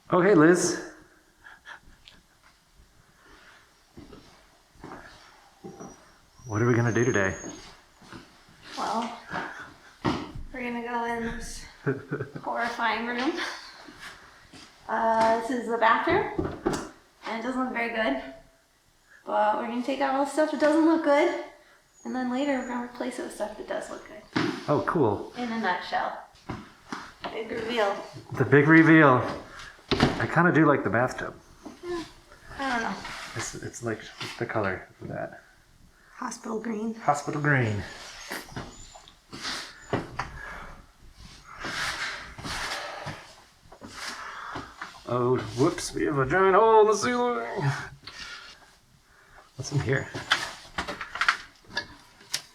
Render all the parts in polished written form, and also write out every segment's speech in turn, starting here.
Oh, hey, Liz. What are we gonna do today? Well, we're gonna go in this horrifying room. This is the bathroom, and it doesn't look very good. But we're gonna take out all the stuff that doesn't look good, and then later we're gonna replace it with stuff that does look good. Oh, cool. In a nutshell. Big reveal. The big reveal. I kind of do like the bathtub. Yeah, I don't know. It's like the color of that. Hospital green. Hospital green. Oh, whoops, we have a giant hole in the ceiling. What's in here?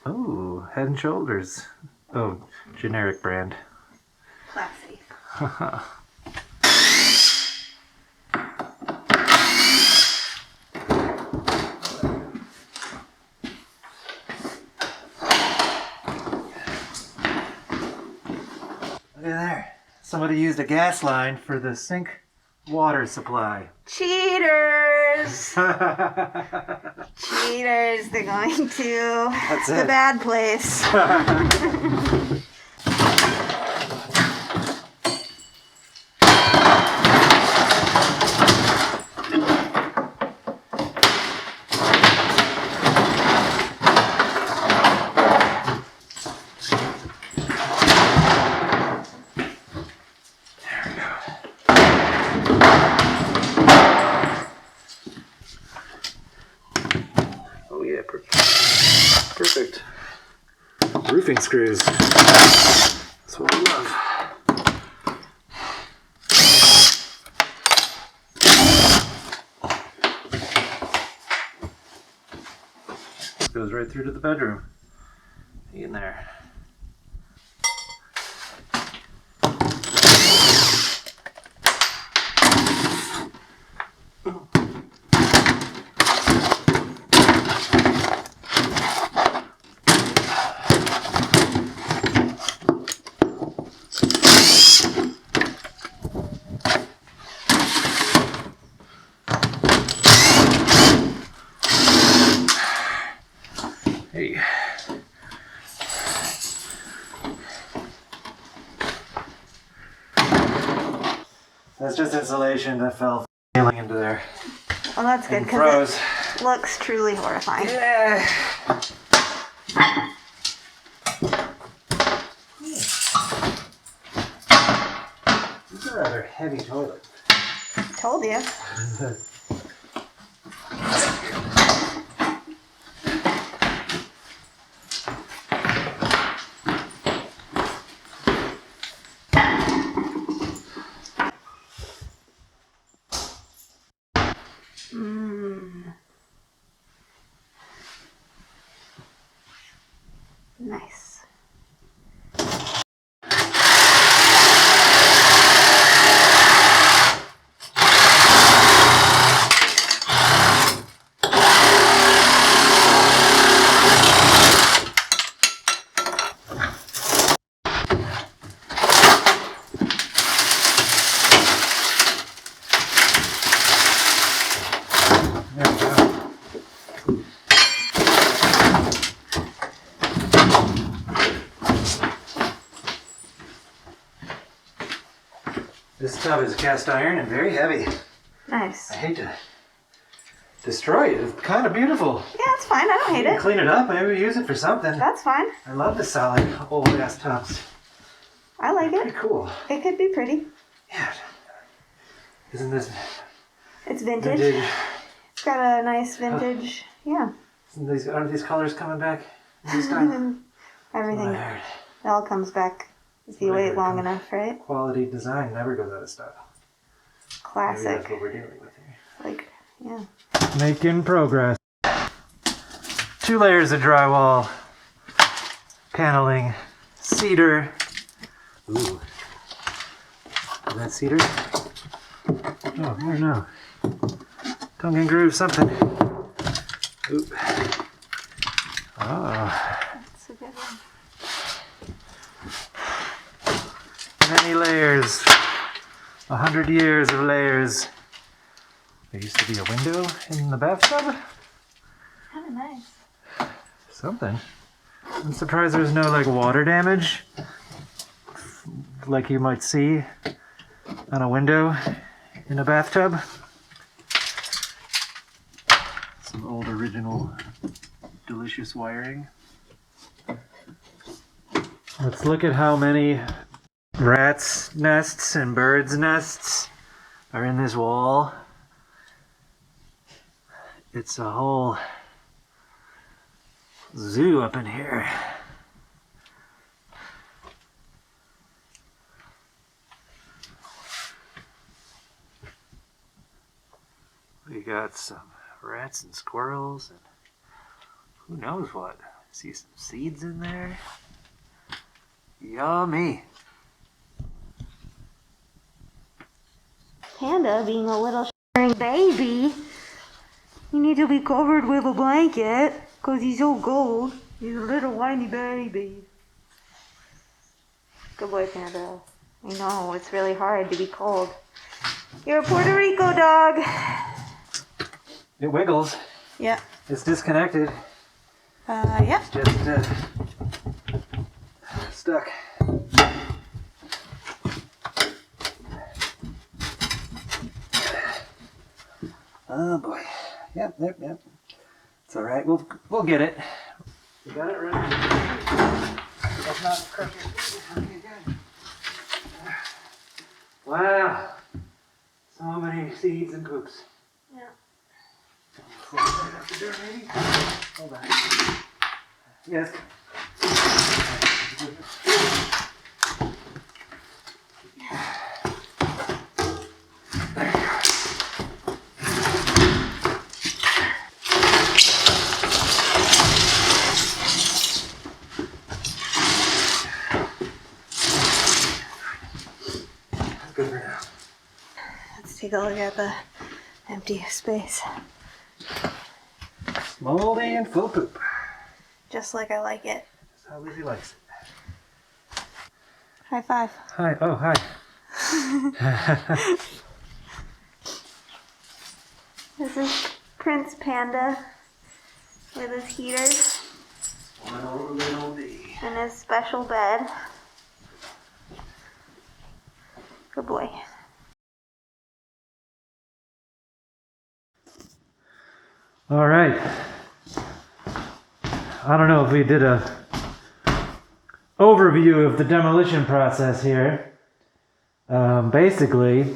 Oh, Head and Shoulders. Oh, generic brand. Classy. Look at there. Somebody used a gas line for the sink water supply. Cheaters! Cheaters, they're going to the bad place. Oh yeah, perfect. Roofing screws. That's what we love. Goes right through to the bedroom. In there. Hey. That's just insulation that fell failing into there. Well, that's good because it looks truly horrifying. Yeah. This is a rather heavy toilet. Told you. Nice. There we go. This tub is cast iron and very heavy. Nice. I hate to destroy it. It's kind of beautiful. Yeah, it's fine. I don't hate it. Clean it up. Maybe use it for something. That's fine. I love the solid old ass tubs. I like Pretty it. cool. It could be pretty. Yeah. Isn't this It's vintage. vintage? It's got a nice vintage. Yeah. Aren't these colors coming back this time? Everything. I heard. It all comes back if you wait long enough, right? Quality design never goes out of style. Maybe Classic. that's what we're dealing with here. Like, yeah. Making progress. 2 layers of drywall, paneling, cedar. Ooh. Is that cedar? Oh, I don't know. Tongue and groove something. Ooh. Oh. That's a good one. Many layers 100 years of layers. There used to be a window in the bathtub. Kind of nice. Something. I'm surprised there's no like water damage like you might see on a window in a bathtub. Some old original delicious wiring. Let's look at how many rats' nests and birds' nests are in this wall. It's a whole zoo up in here. We got some rats and squirrels and who knows what. See some seeds in there. Yummy. Panda, being a little shivering baby, you need to be covered with a blanket because he's so cold. He's a little whiny baby. Good boy, Panda. I know, it's really hard to be cold. You're a Puerto Rico dog. It wiggles. Yeah. It's disconnected. Yeah. Just stuck. Oh boy. Yep. It's all right. We'll get it. We got it ready. That's not crush your feet. Okay, good. Wow. So many seeds and poops. Yeah. Right out the door, maybe? Hold on. Yes. Good for now. Let's take a look at the empty space. Moldy and full poop. Just like I like it. That's how Lizzie likes it. High five. Hi. Oh, hi. This is Prince Panda with his heaters One little D. and his special bed. Good boy. All right. I don't know if we did a overview of the demolition process here. Basically,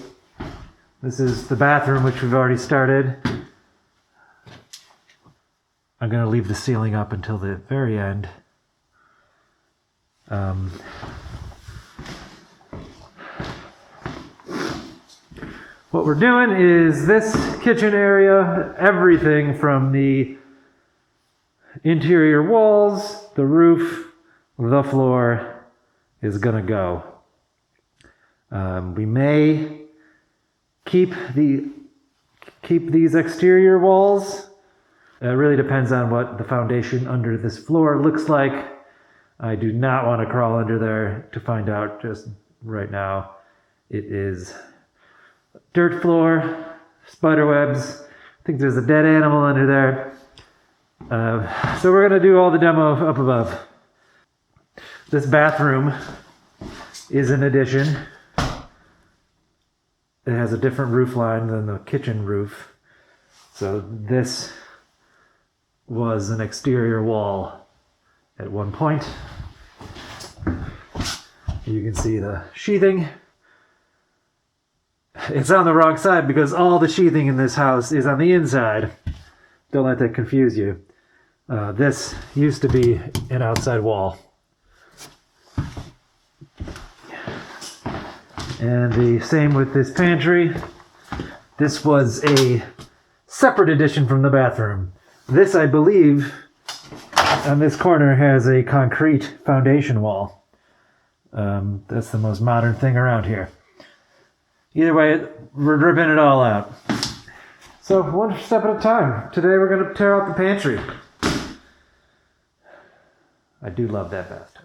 this is the bathroom, which we've already started. I'm going to leave the ceiling up until the very end. What we're doing is this kitchen area, everything from the interior walls, the roof, the floor is gonna go. We may keep these exterior walls. It really depends on what the foundation under this floor looks like. I do not want to crawl under there to find out just right now. It is dirt floor, spider webs. I think there's a dead animal under there. So we're gonna do all the demo up above. This bathroom is an addition. It has a different roof line than the kitchen roof. So this was an exterior wall at one point. You can see the sheathing. It's on the wrong side because all the sheathing in this house is on the inside. Don't let that confuse you. This used to be an outside wall. And the same with this pantry. This was a separate addition from the bathroom. This, I believe, on this corner has a concrete foundation wall. That's the most modern thing around here. Either way, we're ripping it all out. So one step at a time. Today we're going to tear out the pantry. I do love that bathtub.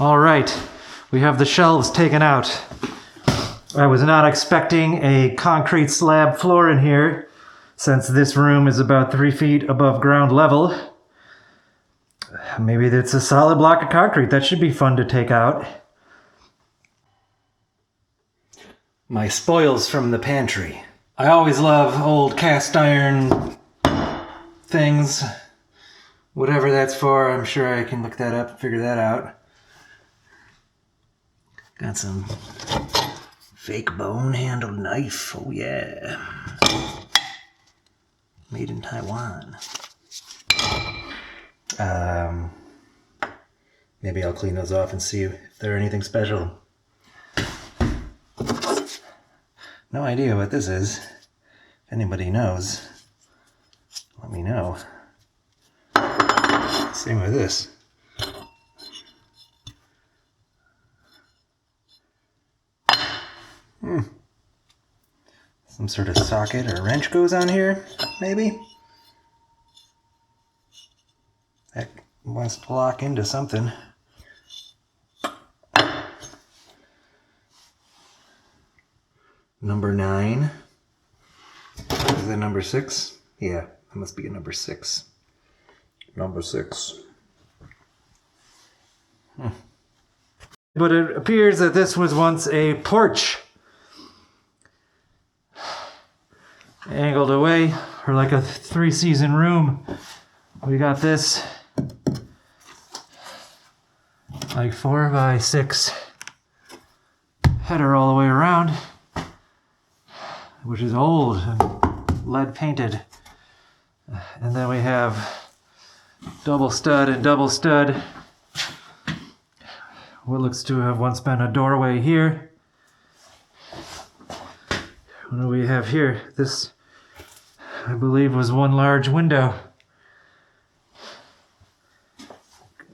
All right, we have the shelves taken out. I was not expecting a concrete slab floor in here, since this room is about 3 feet above ground level. Maybe it's a solid block of concrete. That should be fun to take out. My spoils from the pantry. I always love old cast iron things. Whatever that's for, I'm sure I can look that up and figure that out. Got some fake bone-handled knife. Oh yeah. Made in Taiwan. Maybe I'll clean those off and see if they're anything special. No idea what this is. If anybody knows, let me know. Same with this. Some sort of socket or wrench goes on here, maybe? That wants to lock into something. Number 9. Is that number 6? Yeah, that must be a number 6. Number 6. But it appears that this was once a porch. Angled away, or like a 3-season room. We got this like 4x6 header all the way around, which is old and lead painted. And then we have double stud and double stud. What looks to have once been a doorway here. What do we have here? This, I believe, was one large window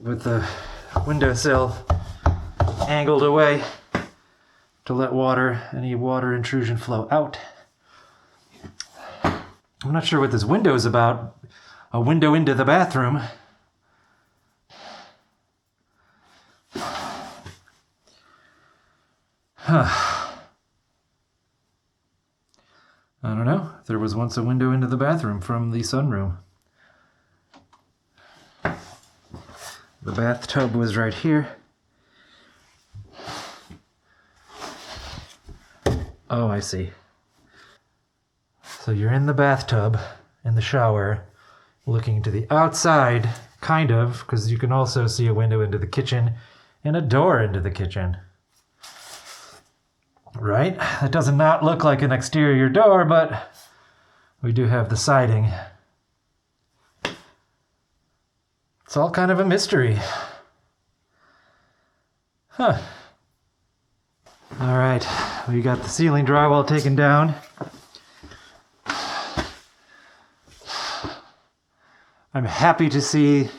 with the windowsill angled away to let any water intrusion flow out. I'm not sure what this window is about. A window into the bathroom. I don't know. There was once a window into the bathroom from the sunroom. The bathtub was right here. Oh, I see. So you're in the bathtub, in the shower, looking to the outside, kind of, because you can also see a window into the kitchen and a door into the kitchen. Right? That does not look like an exterior door, but we do have the siding. It's all kind of a mystery. Huh. All right, we got the ceiling drywall taken down. I'm happy to see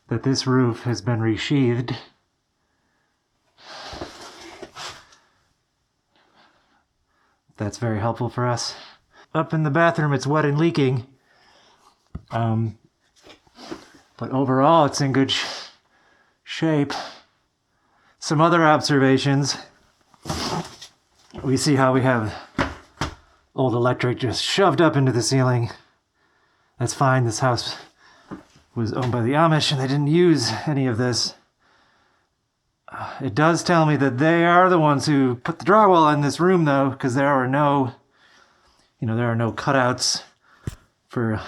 that this roof has been resheathed. That's very helpful for us. Up in the bathroom, it's wet and leaking. But overall, it's in good shape. Some other observations. We see how we have old electric just shoved up into the ceiling. That's fine. This house was owned by the Amish and they didn't use any of this. It does tell me that they are the ones who put the drywall in this room, though, because there are no cutouts for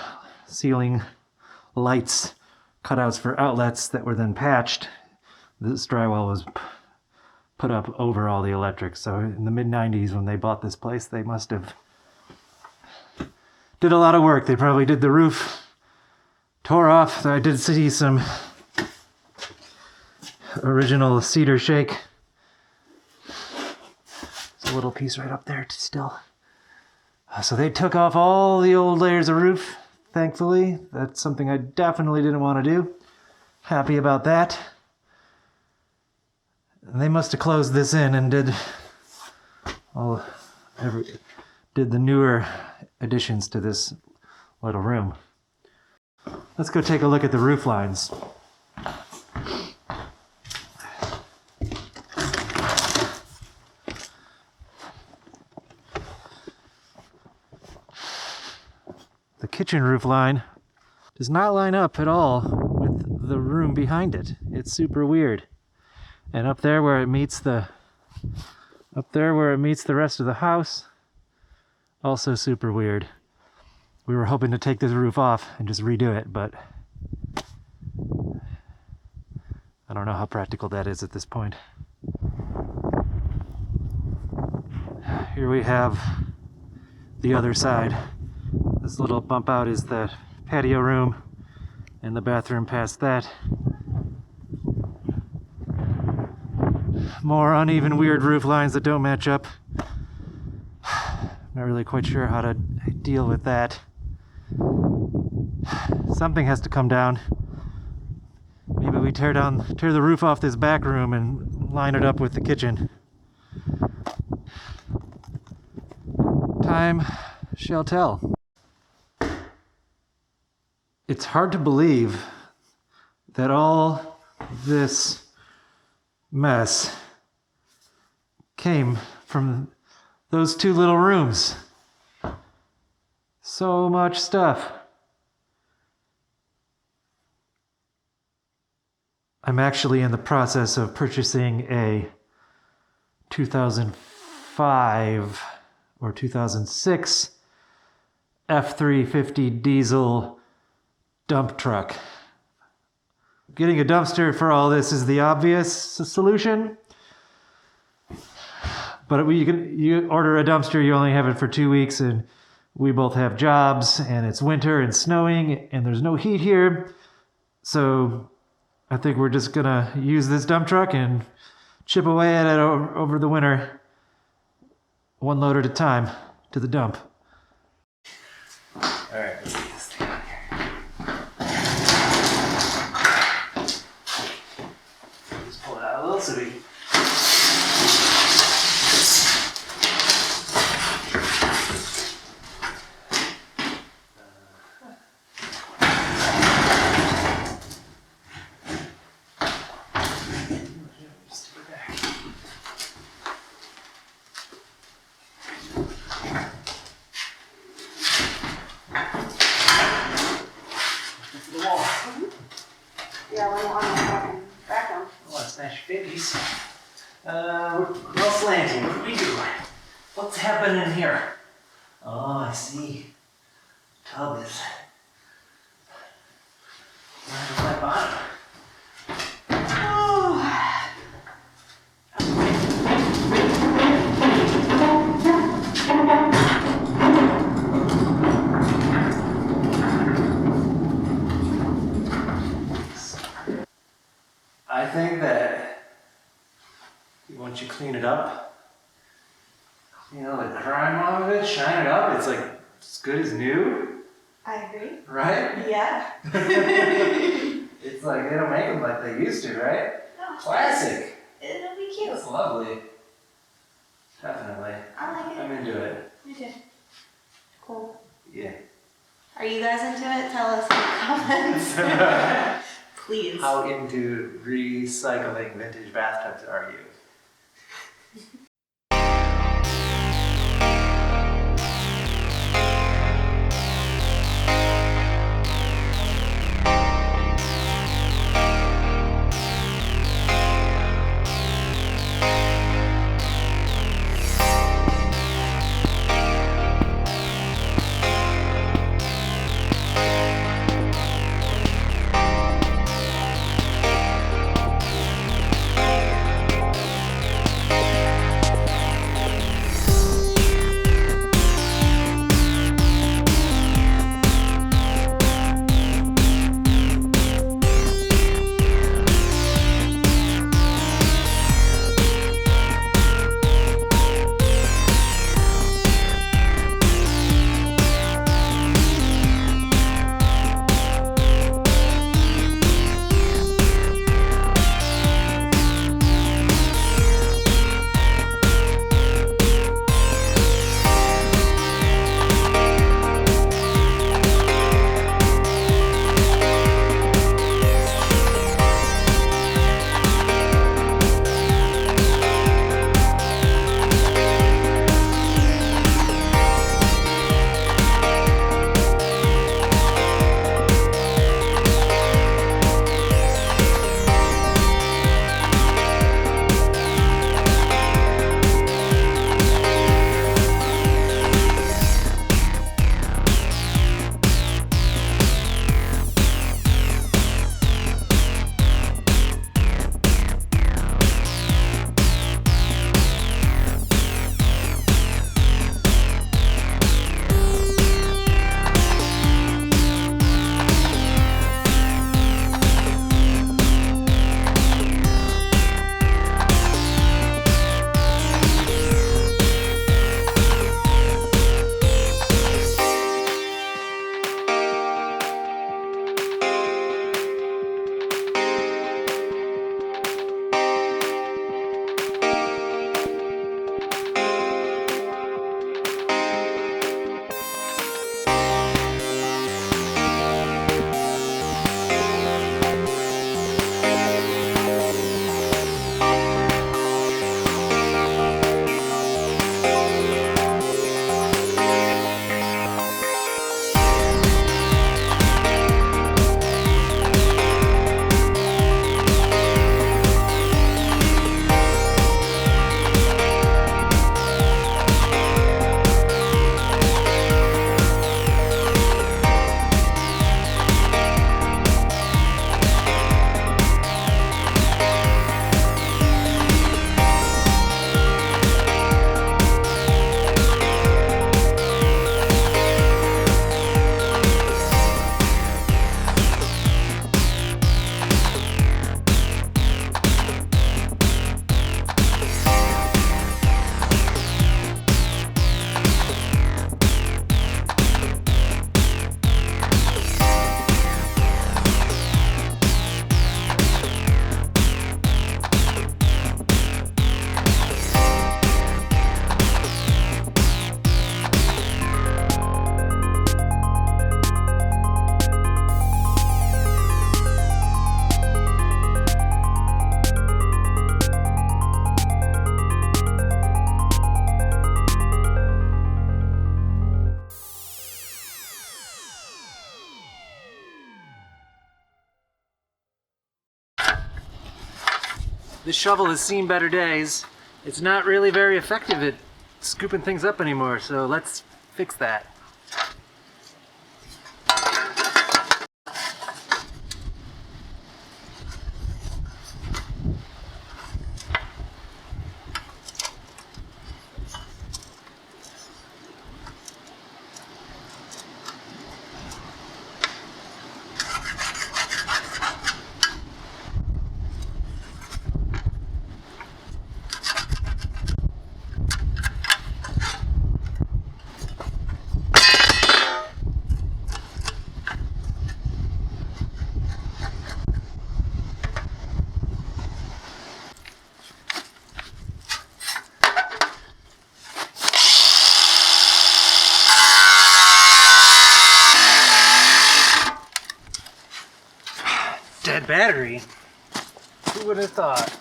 ceiling lights, cutouts for outlets that were then patched. This drywall was put up over all the electric. So in the mid-90s, when they bought this place, they must have did a lot of work. They probably did the roof, tore off. I did see some original cedar shake. There's a little piece right up there still. So they took off all the old layers of roof, thankfully. That's something I definitely didn't want to do. Happy about that. And they must have closed this in and did the newer additions to this little room. Let's go take a look at the roof lines. the kitchen roof line does not line up at all with the room behind it. It's super weird. And up there where it meets the rest of the house, also super weird. We were hoping to take this roof off and just redo it, but I don't know how practical that is at this point. Here we have the other side. This little bump out is the patio room and the bathroom past that. More uneven, weird roof lines that don't match up. Not really quite sure how to deal with that. Something has to come down. Maybe we tear the roof off this back room and line it up with the kitchen. Time shall tell. It's hard to believe that all this mess came from those two little rooms. So much stuff. I'm actually in the process of purchasing a 2005 or 2006 F350 diesel dump truck. Getting a dumpster for all this is the obvious solution. But you order a dumpster, you only have it for 2 weeks, and we both have jobs, and it's winter and snowing, and there's no heat here. So I think we're just gonna use this dump truck and chip away at it over the winter, one load at a time, to the dump. All right, let's get this thing out here. Just pull it out a little so we. Yeah, we want to back them. Oh, smash babies. We're all slanting. What do we do? What's happening here? Oh, I see. Tub is right on my bottom. Oh. I think that once you clean it up, you know, the grime off of it, shine it up, it's like as good as new, I agree. right? Yeah. It's like they don't make them like they used to, right? No. Classic. It'll be cute. It's lovely. Definitely. I like it. I'm into it. Me too. Cool. Yeah. Are you guys into it? Tell us in the comments. Please. How into recycling vintage bathtubs are you? This shovel has seen better days. It's not really very effective at scooping things up anymore, so let's fix that. Dead battery? Who would have thought?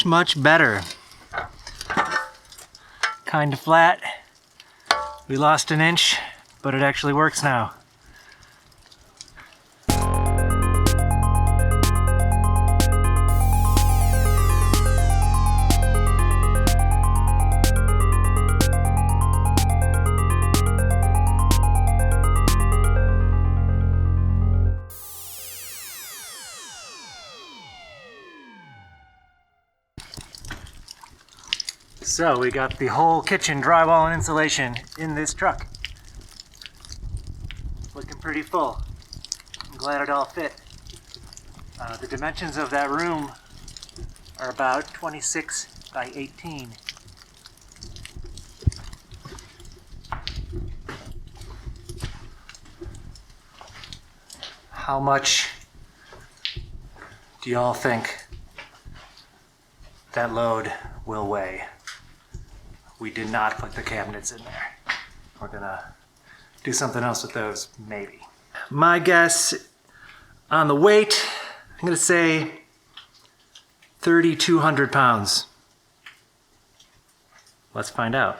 Much better. Kind of flat. We lost an inch, but it actually works now. So we got the whole kitchen drywall and insulation in this truck. Looking pretty full. I'm glad it all fit. The dimensions of that room are about 26 by 18. How much do y'all think that load will weigh? We did not put the cabinets in there. We're gonna do something else with those, maybe. My guess on the weight, I'm gonna say 3,200 pounds. Let's find out.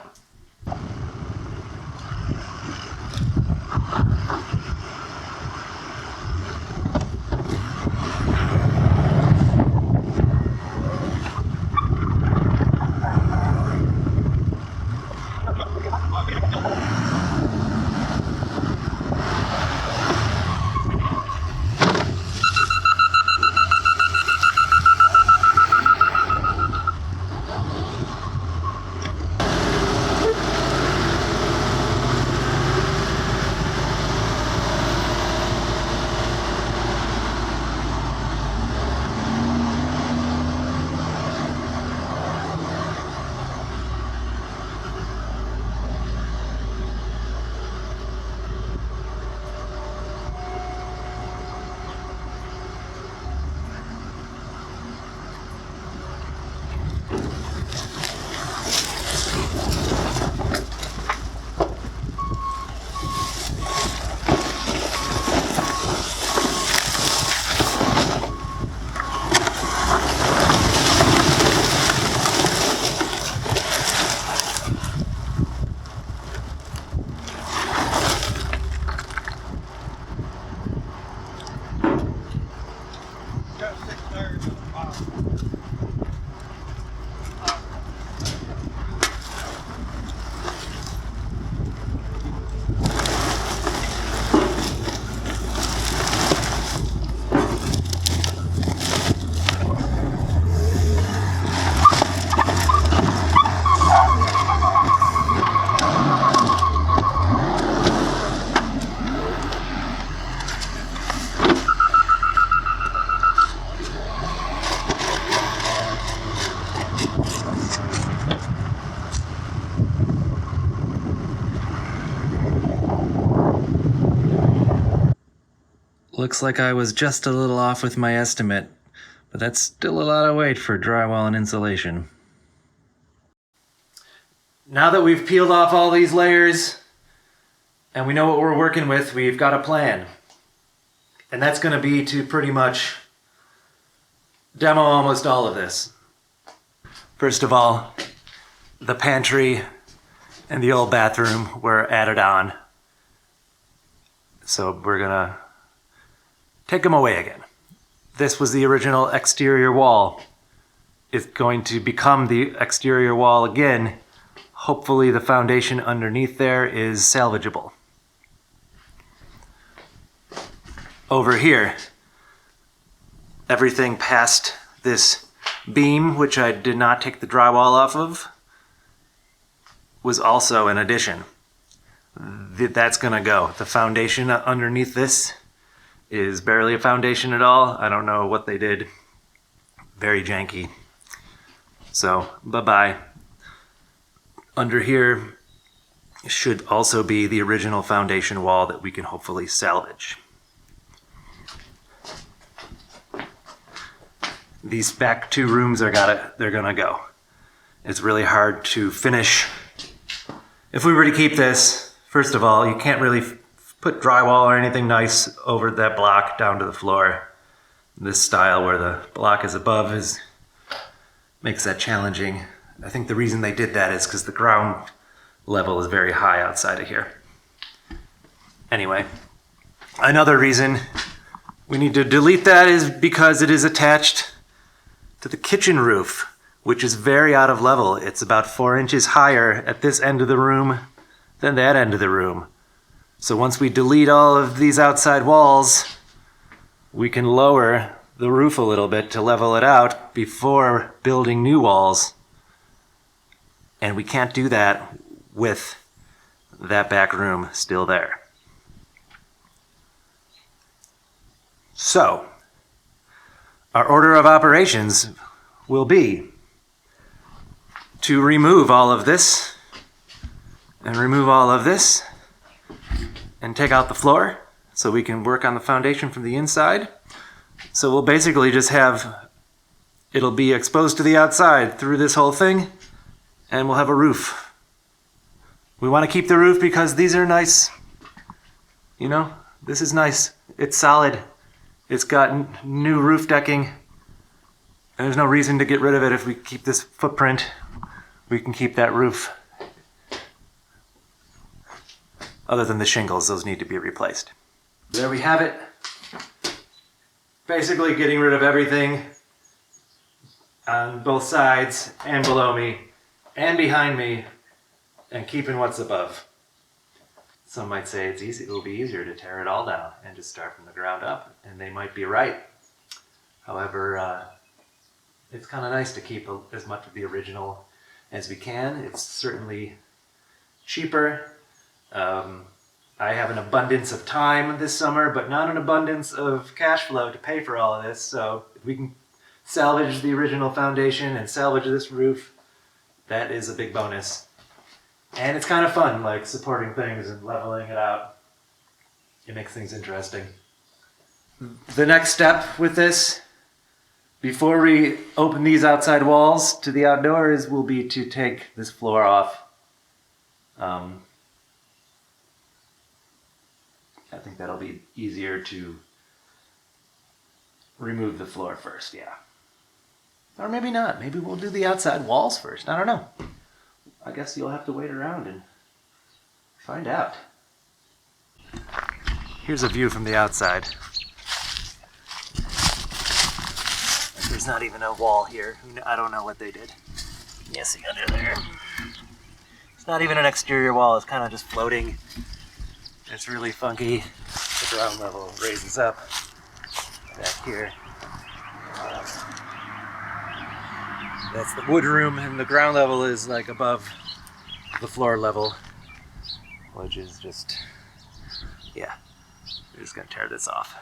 looks like I was just a little off with my estimate, but that's still a lot of weight for drywall and insulation. Now that we've peeled off all these layers and we know what we're working with, we've got a plan. And that's going to be to pretty much demo almost all of this. First of all, the pantry and the old bathroom were added on. So we're gonna take them away again. This was the original exterior wall. It's going to become the exterior wall again. Hopefully the foundation underneath there is salvageable. Over here, everything past this beam, which I did not take the drywall off of, was also an addition. That's gonna go. The foundation underneath this is barely a foundation at all. I don't know what they did. Very janky. So, bye-bye. Under here should also be the original foundation wall that we can hopefully salvage. These back two rooms they're gonna go. It's really hard to finish. If we were to keep this, first of all, you can't really put drywall or anything nice over that block down to the floor. This style where the block is above makes that challenging. I think the reason they did that is because the ground level is very high outside of here. Anyway, another reason we need to delete that is because it is attached to the kitchen roof, which is very out of level. It's about 4 inches higher at this end of the room than that end of the room. So once we delete all of these outside walls, we can lower the roof a little bit to level it out before building new walls. And we can't do that with that back room still there. So, our order of operations will be to remove all of this and remove all of this and take out the floor so we can work on the foundation from the inside. So we'll basically just it'll be exposed to the outside through this whole thing, and we'll have a roof. We want to keep the roof because these are nice. You know, this is nice. It's solid. It's got new roof decking. And there's no reason to get rid of it. If we keep this footprint, we can keep that roof. Other than the shingles, those need to be replaced. There we have it. Basically getting rid of everything on both sides and below me and behind me and keeping what's above. Some might say it will be easier to tear it all down and just start from the ground up, and they might be right. However, it's kind of nice to keep as much of the original as we can. It's certainly cheaper. I have an abundance of time this summer, but not an abundance of cash flow to pay for all of this. So if we can salvage the original foundation and salvage this roof, that is a big bonus. And it's kind of fun, like supporting things and leveling it out. It makes things interesting. The next step with this, before we open these outside walls to the outdoors, will be to take this floor off. I think that'll be easier to remove the floor first, yeah. Or maybe not. Maybe we'll do the outside walls first. I don't know. I guess you'll have to wait around and find out. Here's a view from the outside. There's not even a wall here. I don't know what they did. Yeah, see under there. It's not even an exterior wall. It's kind of just floating. It's really funky. The ground level raises up back here. That's the wood room, and the ground level is like above the floor level, which is just, yeah, we're just gonna tear this off.